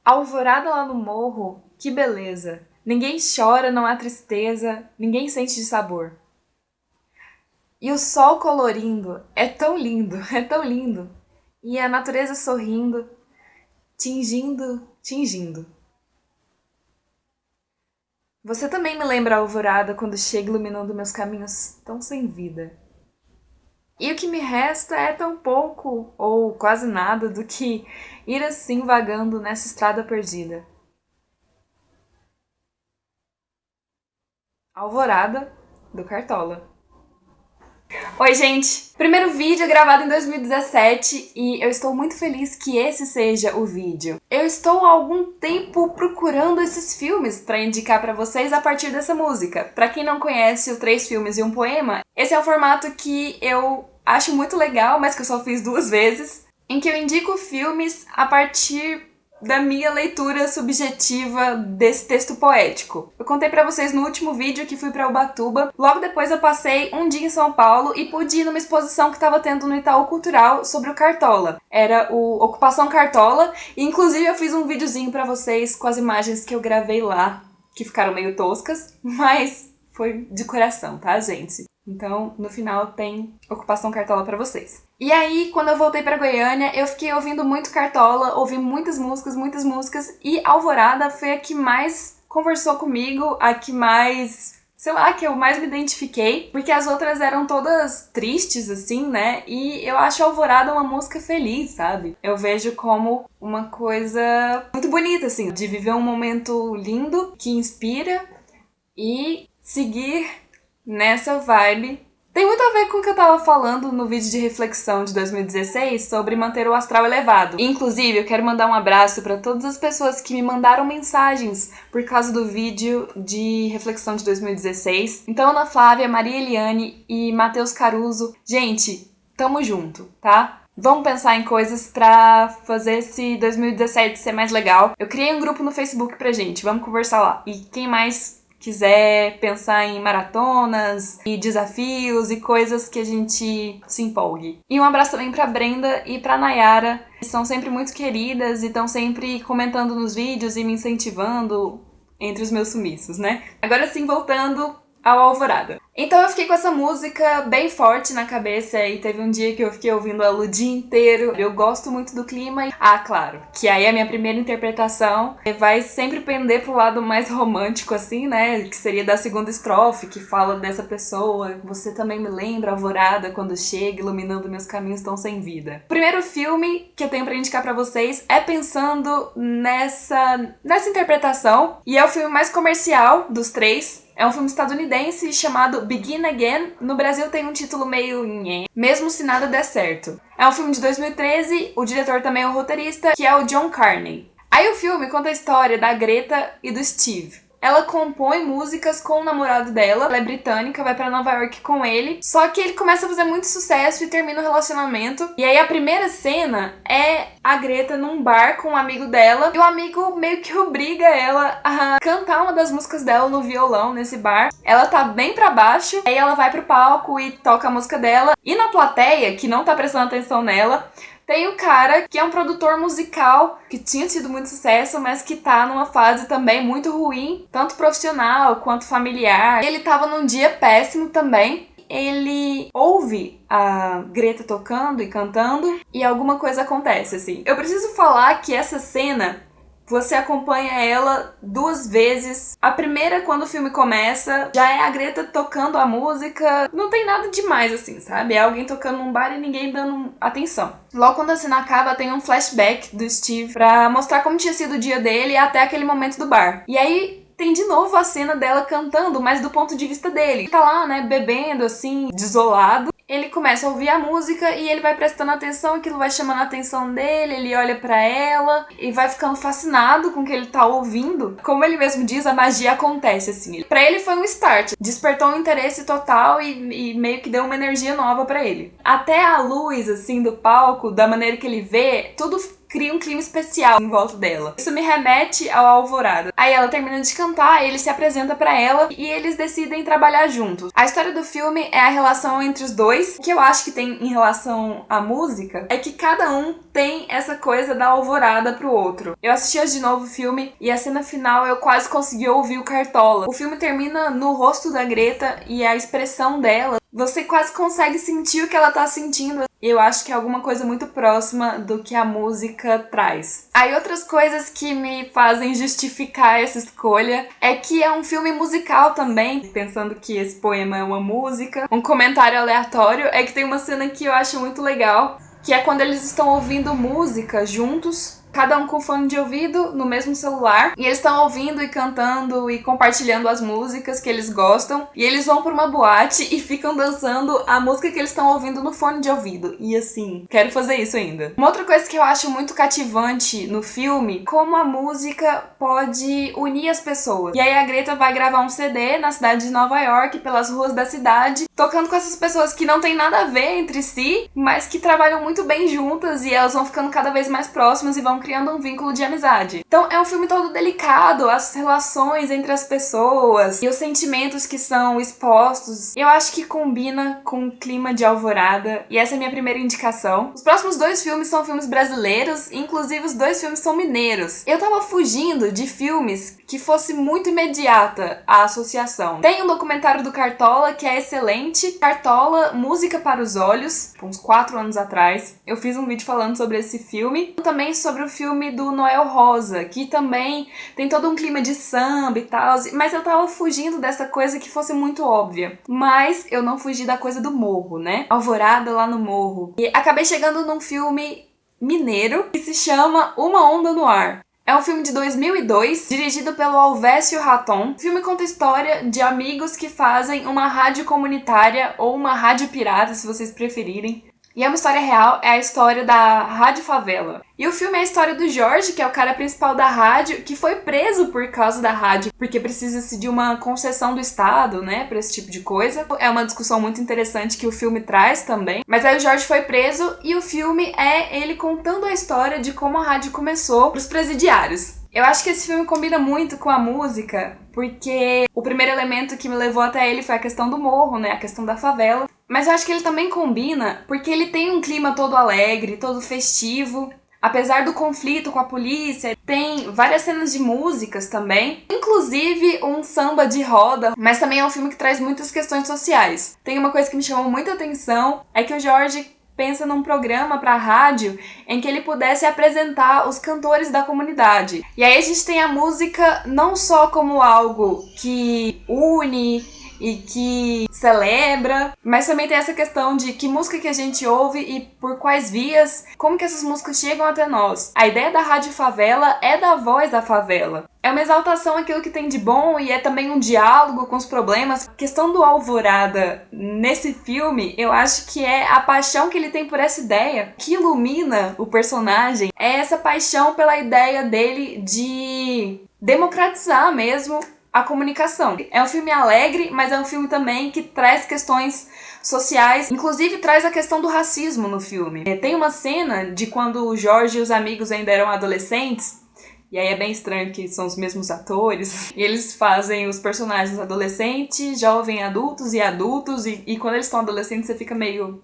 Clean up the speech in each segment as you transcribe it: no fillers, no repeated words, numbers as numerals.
Alvorada lá no morro, que beleza. Ninguém chora, não há tristeza, ninguém sente de sabor. E o sol colorindo, é tão lindo, é tão lindo. E a natureza sorrindo, tingindo, tingindo. Você também me lembra a alvorada quando chega iluminando meus caminhos tão sem vida. E o que me resta é tão pouco, ou quase nada, do que ir assim vagando nessa estrada perdida. Alvorada, do Cartola. Oi, gente! Primeiro vídeo é gravado em 2017 e eu estou muito feliz que esse seja o vídeo. Eu estou há algum tempo procurando esses filmes para indicar para vocês a partir dessa música. Para quem não conhece o 3 filmes e um poema, esse é um formato que eu acho muito legal, mas que eu só fiz 2 vezes, em que eu indico filmes a partir da minha leitura subjetiva desse texto poético. Eu contei pra vocês no último vídeo que fui pra Ubatuba. Logo depois eu passei um dia em São Paulo e pude ir numa exposição que tava tendo no Itaú Cultural sobre o Cartola. Era o Ocupação Cartola e inclusive eu fiz um videozinho pra vocês com as imagens que eu gravei lá, que ficaram meio toscas, mas foi de coração, tá, gente? Então, no final tem Ocupação Cartola pra vocês. E aí, quando eu voltei pra Goiânia, eu fiquei ouvindo muito Cartola, ouvi muitas músicas, e Alvorada foi a que mais conversou comigo, a que mais, sei lá, que eu mais me identifiquei, porque as outras eram todas tristes, assim, né? E eu acho Alvorada uma música feliz, sabe? Eu vejo como uma coisa muito bonita, assim, de viver um momento lindo, que inspira, e seguir nessa vibe. Tem muito a ver com o que eu tava falando no vídeo de reflexão de 2016 sobre manter o astral elevado. Inclusive, eu quero mandar um abraço para todas as pessoas que me mandaram mensagens por causa do vídeo de reflexão de 2016. Então, Ana Flávia, Maria Eliane e Matheus Caruso. Gente, tamo junto, tá? Vamos pensar em coisas pra fazer esse 2017 ser mais legal. Eu criei um grupo no Facebook pra gente, vamos conversar lá. E quem mais quiser pensar em maratonas e desafios e coisas que a gente se empolgue. E um abraço também pra Brenda e pra Nayara, que são sempre muito queridas e estão sempre comentando nos vídeos e me incentivando entre os meus sumiços, né? Agora sim, voltando ao Alvorada. Então eu fiquei com essa música bem forte na cabeça e teve um dia que eu fiquei ouvindo ela o dia inteiro. Eu gosto muito do clima. Ah, claro, que aí a minha primeira interpretação vai sempre pender pro lado mais romântico, assim, né? Que seria da segunda estrofe, que fala dessa pessoa. Você também me lembra, alvorada, quando chega, iluminando meus caminhos tão sem vida. O primeiro filme que eu tenho pra indicar pra vocês é pensando nessa interpretação. E é o filme mais comercial dos 3. É um filme estadunidense chamado Begin Again. No Brasil tem um título meio nhé, Mesmo Se Nada Der Certo. É um filme de 2013, o diretor também é o roteirista, que é o John Carney. Aí o filme conta a história da Greta e do Steve. Ela compõe músicas com o namorado dela, ela é britânica, vai pra Nova York com ele, só que ele começa a fazer muito sucesso e termina o relacionamento. E aí a primeira cena é a Greta num bar com um amigo dela, e o amigo meio que obriga ela a cantar uma das músicas dela no violão nesse bar. Ela tá bem pra baixo, aí ela vai pro palco e toca a música dela, e na plateia, que não tá prestando atenção nela, tem o cara que é um produtor musical que tinha tido muito sucesso, mas que tá numa fase também muito ruim, tanto profissional quanto familiar. Ele tava num dia péssimo também. Ele ouve a Greta tocando e cantando e alguma coisa acontece, assim. Eu preciso falar que essa cena, você acompanha ela 2 vezes. A primeira, quando o filme começa, já é a Greta tocando a música. Não tem nada demais, assim, sabe? É alguém tocando num bar e ninguém dando atenção. Logo quando a cena acaba, tem um flashback do Steve pra mostrar como tinha sido o dia dele até aquele momento do bar. E aí tem de novo a cena dela cantando, mas do ponto de vista dele. Ele tá lá, né, bebendo, assim, desolado. Ele começa a ouvir a música e ele vai prestando atenção, aquilo vai chamando a atenção dele, ele olha pra ela e vai ficando fascinado com o que ele tá ouvindo. Como ele mesmo diz, a magia acontece, assim. Pra ele foi um start, despertou um interesse total e meio que deu uma energia nova pra ele. Até a luz, assim, do palco, da maneira que ele vê, tudo cria um clima especial em volta dela. Isso me remete ao Alvorada. Aí ela termina de cantar, ele se apresenta pra ela e eles decidem trabalhar juntos. A história do filme é a relação entre os dois. O que eu acho que tem em relação à música é que cada um tem essa coisa da alvorada pro outro. Eu assisti hoje de novo o filme e a cena final eu quase consegui ouvir o Cartola. O filme termina no rosto da Greta e a expressão dela, você quase consegue sentir o que ela tá sentindo. Eu acho que é alguma coisa muito próxima do que a música traz. Aí outras coisas que me fazem justificar essa escolha é que é um filme musical também, pensando que esse poema é uma música. Um comentário aleatório é que tem uma cena que eu acho muito legal, que é quando eles estão ouvindo música juntos, cada um com fone de ouvido no mesmo celular, e eles estão ouvindo e cantando e compartilhando as músicas que eles gostam, e eles vão pra uma boate e ficam dançando a música que eles estão ouvindo no fone de ouvido. E assim, quero fazer isso ainda. Uma outra coisa que eu acho muito cativante no filme, como a música pode unir as pessoas. E aí a Greta vai gravar um CD na cidade de Nova York, pelas ruas da cidade, tocando com essas pessoas que não tem nada a ver entre si, mas que trabalham muito bem juntas, e elas vão ficando cada vez mais próximas e vão criando um vínculo de amizade. Então é um filme todo delicado, as relações entre as pessoas e os sentimentos que são expostos. Eu acho que combina com o clima de Alvorada, e essa é a minha primeira indicação. Os próximos 2 filmes são filmes brasileiros, inclusive os 2 filmes são mineiros. Eu tava fugindo de filmes que fosse muito imediata a associação. Tem um documentário do Cartola que é excelente, Cartola, Música para os Olhos, uns 4 anos atrás. Eu fiz um vídeo falando sobre esse filme. Também sobre o filme do Noel Rosa, que também tem todo um clima de samba e tal, mas eu tava fugindo dessa coisa que fosse muito óbvia. Mas eu não fugi da coisa do morro, né? Alvorada lá no morro. E acabei chegando num filme mineiro que se chama Uma Onda no Ar. É um filme de 2002, dirigido pelo Alvécio Raton. O filme conta a história de amigos que fazem uma rádio comunitária ou uma rádio pirata, se vocês preferirem. E é uma história real, é a história da Rádio Favela. E o filme é a história do Jorge, que é o cara principal da rádio, que foi preso por causa da rádio, porque precisa-se de uma concessão do Estado, né, pra esse tipo de coisa. É uma discussão muito interessante que o filme traz também. Mas aí o Jorge foi preso e o filme é ele contando a história de como a rádio começou pros presidiários. Eu acho que esse filme combina muito com a música, porque o primeiro elemento que me levou até ele foi a questão do morro, né, a questão da favela. Mas eu acho que ele também combina porque ele tem um clima todo alegre, todo festivo. Apesar do conflito com a polícia, tem várias cenas de músicas também. Inclusive um samba de roda, mas também é um filme que traz muitas questões sociais. Tem uma coisa que me chamou muita atenção, é que o Jorge pensa num programa pra rádio em que ele pudesse apresentar os cantores da comunidade. E aí a gente tem a música não só como algo que une e que celebra, mas também tem essa questão de que música que a gente ouve e por quais vias, como que essas músicas chegam até nós. A ideia da Rádio Favela é da voz da favela. É uma exaltação àquilo que tem de bom e é também um diálogo com os problemas. A questão do Alvorada nesse filme, eu acho que é a paixão que ele tem por essa ideia, que ilumina o personagem, é essa paixão pela ideia dele de democratizar mesmo a comunicação. É um filme alegre, mas é um filme também que traz questões sociais, inclusive traz a questão do racismo no filme. Tem uma cena de quando o Jorge e os amigos ainda eram adolescentes, e aí é bem estranho que são os mesmos atores, e eles fazem os personagens adolescentes, jovens, adultos, e quando eles estão adolescentes você fica meio...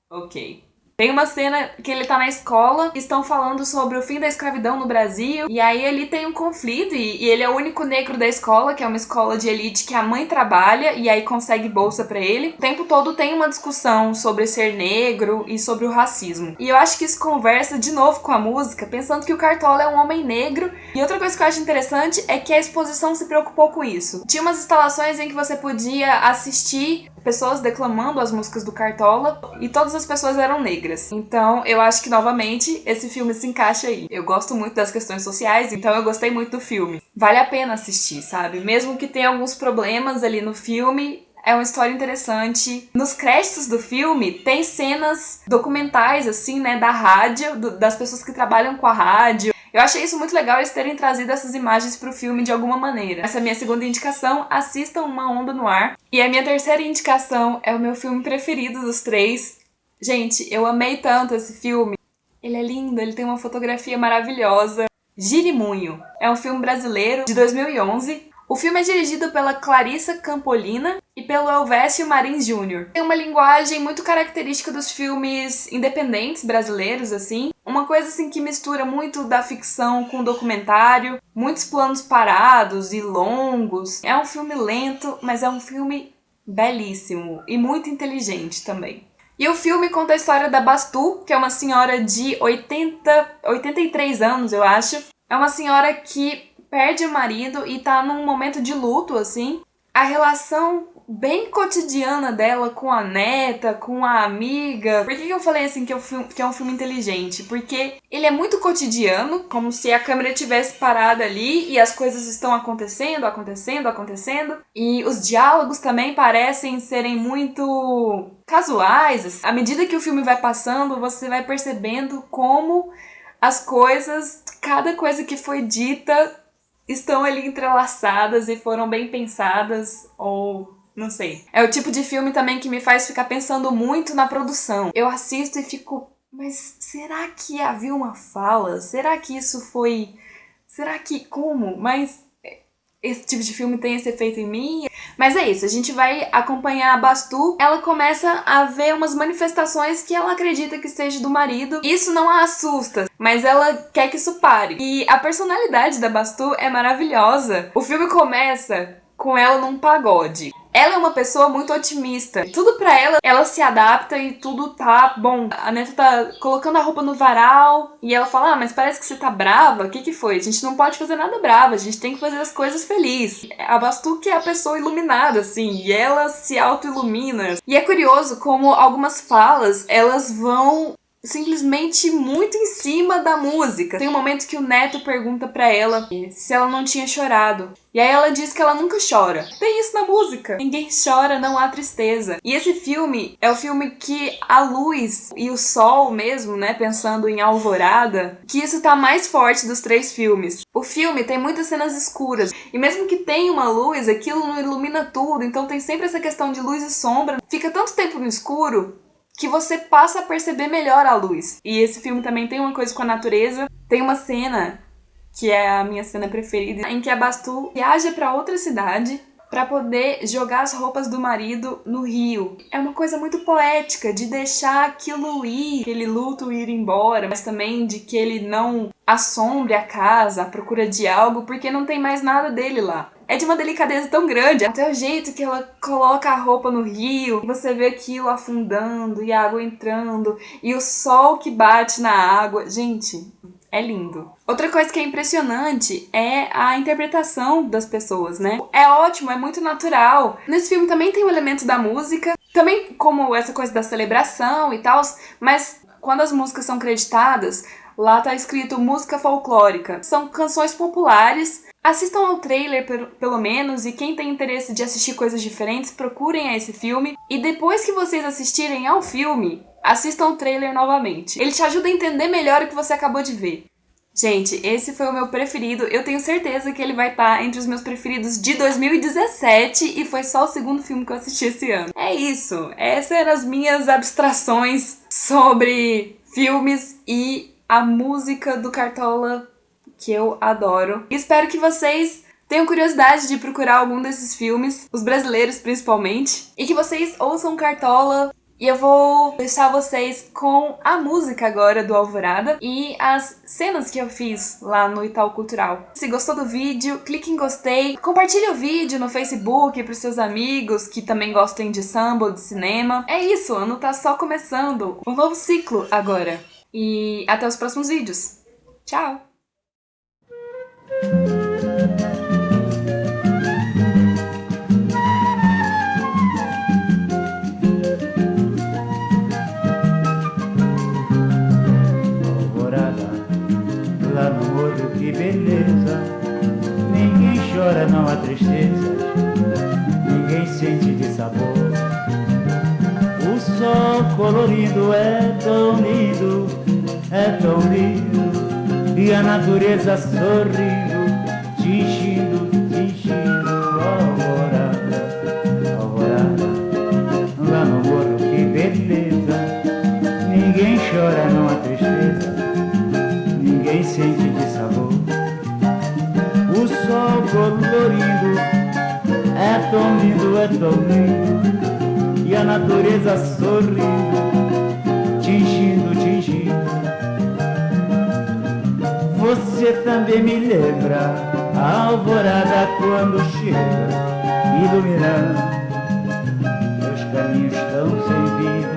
ok. Tem uma cena que ele tá na escola, estão falando sobre o fim da escravidão no Brasil, e aí ele tem um conflito, e ele é o único negro da escola, que é uma escola de elite que a mãe trabalha, e aí consegue bolsa pra ele. O tempo todo tem uma discussão sobre ser negro e sobre o racismo. E eu acho que isso conversa de novo com a música, pensando que o Cartola é um homem negro. E outra coisa que eu acho interessante é que a exposição se preocupou com isso. Tinha umas instalações em que você podia assistir pessoas declamando as músicas do Cartola, e todas as pessoas eram negras. Então, eu acho que, novamente, esse filme se encaixa aí. Eu gosto muito das questões sociais, então eu gostei muito do filme. Vale a pena assistir, sabe? Mesmo que tenha alguns problemas ali no filme, é uma história interessante. Nos créditos do filme, tem cenas documentais, assim, né, da rádio, das pessoas que trabalham com a rádio. Eu achei isso muito legal, eles terem trazido essas imagens pro filme de alguma maneira. Essa é a minha segunda indicação, assistam Uma Onda no Ar. E a minha terceira indicação é o meu filme preferido dos 3. Gente, eu amei tanto esse filme. Ele é lindo, ele tem uma fotografia maravilhosa. Girimunho é um filme brasileiro de 2011. O filme é dirigido pela Clarissa Campolina e pelo Elvésio Marins Jr. Tem uma linguagem muito característica dos filmes independentes brasileiros, assim. Uma coisa assim que mistura muito da ficção com o documentário, muitos planos parados e longos. É um filme lento, mas é um filme belíssimo e muito inteligente também. E o filme conta a história da Bastu, que é uma senhora de 83 anos, eu acho. É uma senhora que perde o marido e tá num momento de luto, assim. A relação bem cotidiana dela com a neta, com a amiga. Por que eu falei assim que é um filme inteligente? Porque ele é muito cotidiano, como se a câmera tivesse parada ali e as coisas estão acontecendo. E os diálogos também parecem serem muito casuais. À medida que o filme vai passando, você vai percebendo como as coisas, cada coisa que foi dita, estão ali entrelaçadas e foram bem pensadas, ou não sei. É o tipo de filme também que me faz ficar pensando muito na produção. Eu assisto e fico, mas será que havia uma fala? Será que isso foi... Será que... Como? Mas esse tipo de filme tem esse efeito em mim? Mas é isso, a gente vai acompanhar a Bastu. Ela começa a ver umas manifestações que ela acredita que seja do marido. Isso não a assusta, mas ela quer que isso pare. E a personalidade da Bastu é maravilhosa. O filme começa com ela num pagode. Ela é uma pessoa muito otimista. Tudo pra ela, ela se adapta e tudo tá bom. A neta tá colocando a roupa no varal e ela fala, mas parece que você tá brava. O que foi? A gente não pode fazer nada brava, a gente tem que fazer as coisas felizes. A Bastu que é a pessoa iluminada, assim, e ela se auto-ilumina. E é curioso como algumas falas, elas vão simplesmente muito em cima da música. Tem um momento que o neto pergunta pra ela se ela não tinha chorado. E aí ela diz que ela nunca chora. Tem isso na música. Ninguém chora, não há tristeza. E esse filme é o filme que a luz e o sol mesmo, né, pensando em Alvorada, que isso tá mais forte dos três filmes. O filme tem muitas cenas escuras. E mesmo que tenha uma luz, aquilo não ilumina tudo. Então tem sempre essa questão de luz e sombra. Fica tanto tempo no escuro que você passa a perceber melhor a luz. E esse filme também tem uma coisa com a natureza. Tem uma cena, que é a minha cena preferida, em que a Bastu viaja pra outra cidade pra poder jogar as roupas do marido no rio. É uma coisa muito poética, de deixar aquilo ir, aquele luto ir embora, mas também de que ele não assombre a casa à procura de algo, porque não tem mais nada dele lá. É de uma delicadeza tão grande, até o jeito que ela coloca a roupa no rio, você vê aquilo afundando e a água entrando, e o sol que bate na água. Gente, é lindo. Outra coisa que é impressionante é a interpretação das pessoas, né? É ótimo, é muito natural. Nesse filme também tem o elemento da música, também como essa coisa da celebração e tal, mas quando as músicas são creditadas, lá tá escrito música folclórica. São canções populares. Assistam ao trailer, pelo menos, e quem tem interesse de assistir coisas diferentes, procurem a esse filme. E depois que vocês assistirem ao filme, assistam o trailer novamente. Ele te ajuda a entender melhor o que você acabou de ver. Gente, esse foi o meu preferido. Eu tenho certeza que ele vai estar entre os meus preferidos de 2017 e foi só o segundo filme que eu assisti esse ano. É isso. Essas eram as minhas abstrações sobre filmes e a música do Cartola, que eu adoro. Espero que vocês tenham curiosidade de procurar algum desses filmes, os brasileiros principalmente, e que vocês ouçam Cartola. E eu vou deixar vocês com a música agora do Alvorada e as cenas que eu fiz lá no Itaú Cultural. Se gostou do vídeo, clique em gostei, compartilhe o vídeo no Facebook para os seus amigos que também gostem de samba ou de cinema. É isso, o ano tá só começando, um novo ciclo agora. E até os próximos vídeos. Tchau! Lá no morro, que beleza. Ninguém chora, não há tristeza. Ninguém sente de sabor. O sol colorido é tão lindo, é tão lindo. E a natureza sorrindo, tingindo, tingindo. Alvorada, alvorada. Lá no morro, que beleza. Ninguém chora, não há tristeza. ninguém sente de sabor. O sol colorido é tão lindo, é tão lindo, e a natureza sorrindo, tingindo, tingindo. Você também me lembra a alvorada quando chega, iluminando meus caminhos tão sem vida.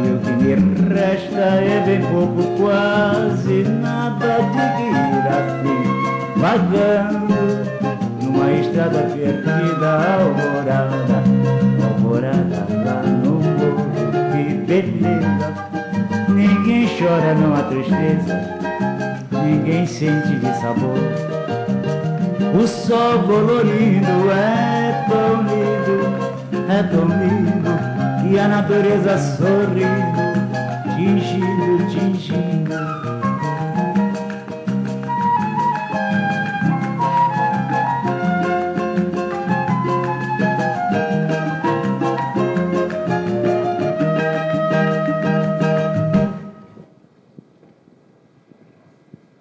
E o que me resta é bem pouco, quase nada de ir assim, vagando numa estrada perdida. Alvorada, alvorada lá no morro, que beleza. Ninguém chora, não há tristeza, ninguém sente de sabor. O sol colorido é tão lindo, é tão lindo, e a natureza sorrindo, tingindo, tingindo.